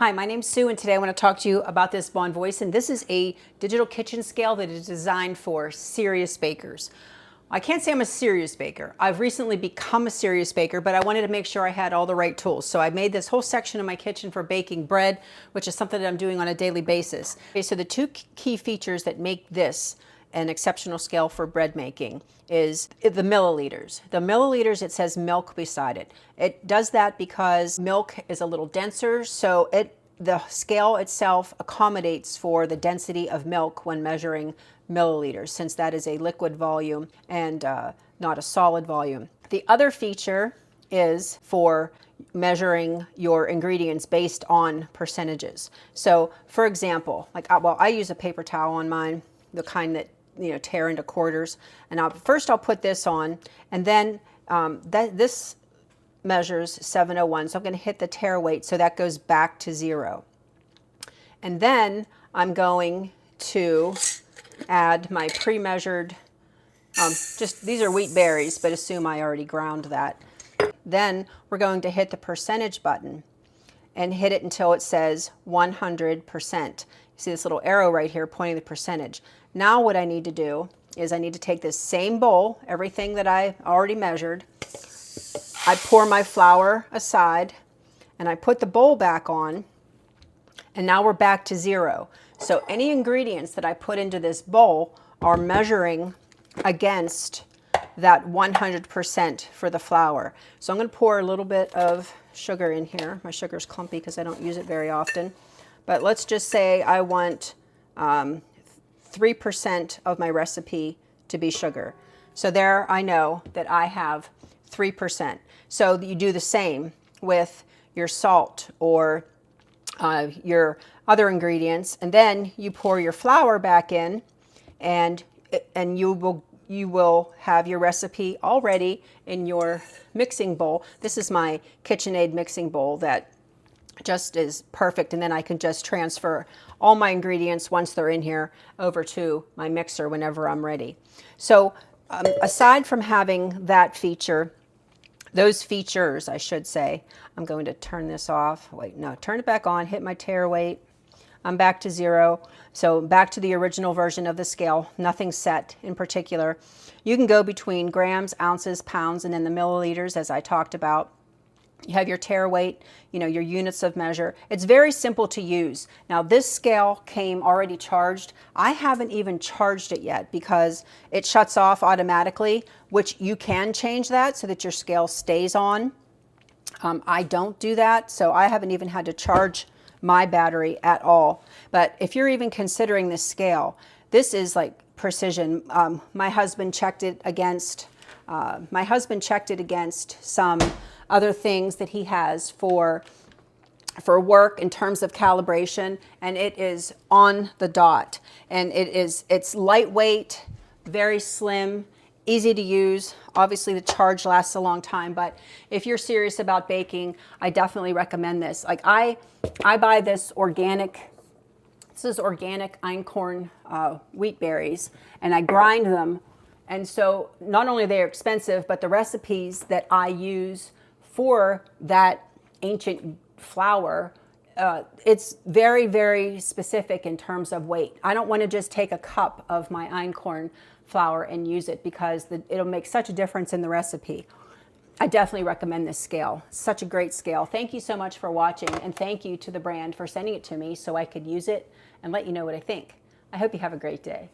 Hi, my name's Sue, and today I want to talk to you about this Bonvoisin. This is a digital kitchen scale that is designed for serious bakers. I can't say I'm a serious baker. I've recently become a serious baker, but I wanted to make sure I had all the right tools. So I made this whole section of my kitchen for baking bread, which is something that I'm doing on a daily basis. Okay, so the two key features that make this an exceptional scale for bread making is the milliliters. The milliliters, it says milk beside it. It does that because milk is a little denser, so the scale itself accommodates for the density of milk when measuring milliliters, since that is a liquid volume and not a solid volume. The other feature is for measuring your ingredients based on percentages. So for example, I use a paper towel on mine, the kind that tear into quarters, and first I'll put this on, and then this measures 701, so I'm going to hit the tare weight, so that goes back to 0. And then I'm going to add my pre-measured, these are wheat berries, but assume I already ground that. Then we're going to hit the percentage button and hit it until it says 100%. You see this little arrow right here pointing the percentage. Now what I need to do is I need to take this same bowl, everything that I already measured, I pour my flour aside, and I put the bowl back on, and now we're back to 0. So any ingredients that I put into this bowl are measuring against that 100% for the flour. So I'm going to pour a little bit of sugar in here. My sugar's clumpy because I don't use it very often. But let's just say I want 3% of my recipe to be sugar. So there I know that I have 3%. So you do the same with your salt or your other ingredients, and then you pour your flour back in, and you will have your recipe already in your mixing bowl. This is my KitchenAid mixing bowl that just is perfect, and then I can just transfer all my ingredients once they're in here over to my mixer whenever I'm ready. So aside from having that feature, those features I should say, I'm going to turn this off. Wait, no, turn it back on, hit my tare weight. I'm back to 0. So back to the original version of the scale, nothing set in particular. You can go between grams, ounces, pounds, and then the milliliters, as I talked about. You have your tare weight, your units of measure. It's very simple to use. Now this scale came already charged. I haven't even charged it yet because it shuts off automatically, which you can change that so that your scale stays on. I don't do that, so I haven't even had to charge my battery at all. But if you're even considering this scale, this is like precision. My husband checked it against some other things that he has for work in terms of calibration, and it is on the dot. And it's lightweight, very slim, easy to use. Obviously the charge lasts a long time, but if you're serious about baking, I definitely recommend this. Like I buy this organic, this is organic einkorn wheat berries, and I grind them. And so not only are they expensive, but the recipes that I use for that ancient flour, it's very, very specific in terms of weight. I don't want to just take a cup of my einkorn flour and use it because it'll make such a difference in the recipe. I definitely recommend this scale. Such a great scale. Thank you so much for watching, and thank you to the brand for sending it to me so I could use it and let you know what I think. I hope you have a great day.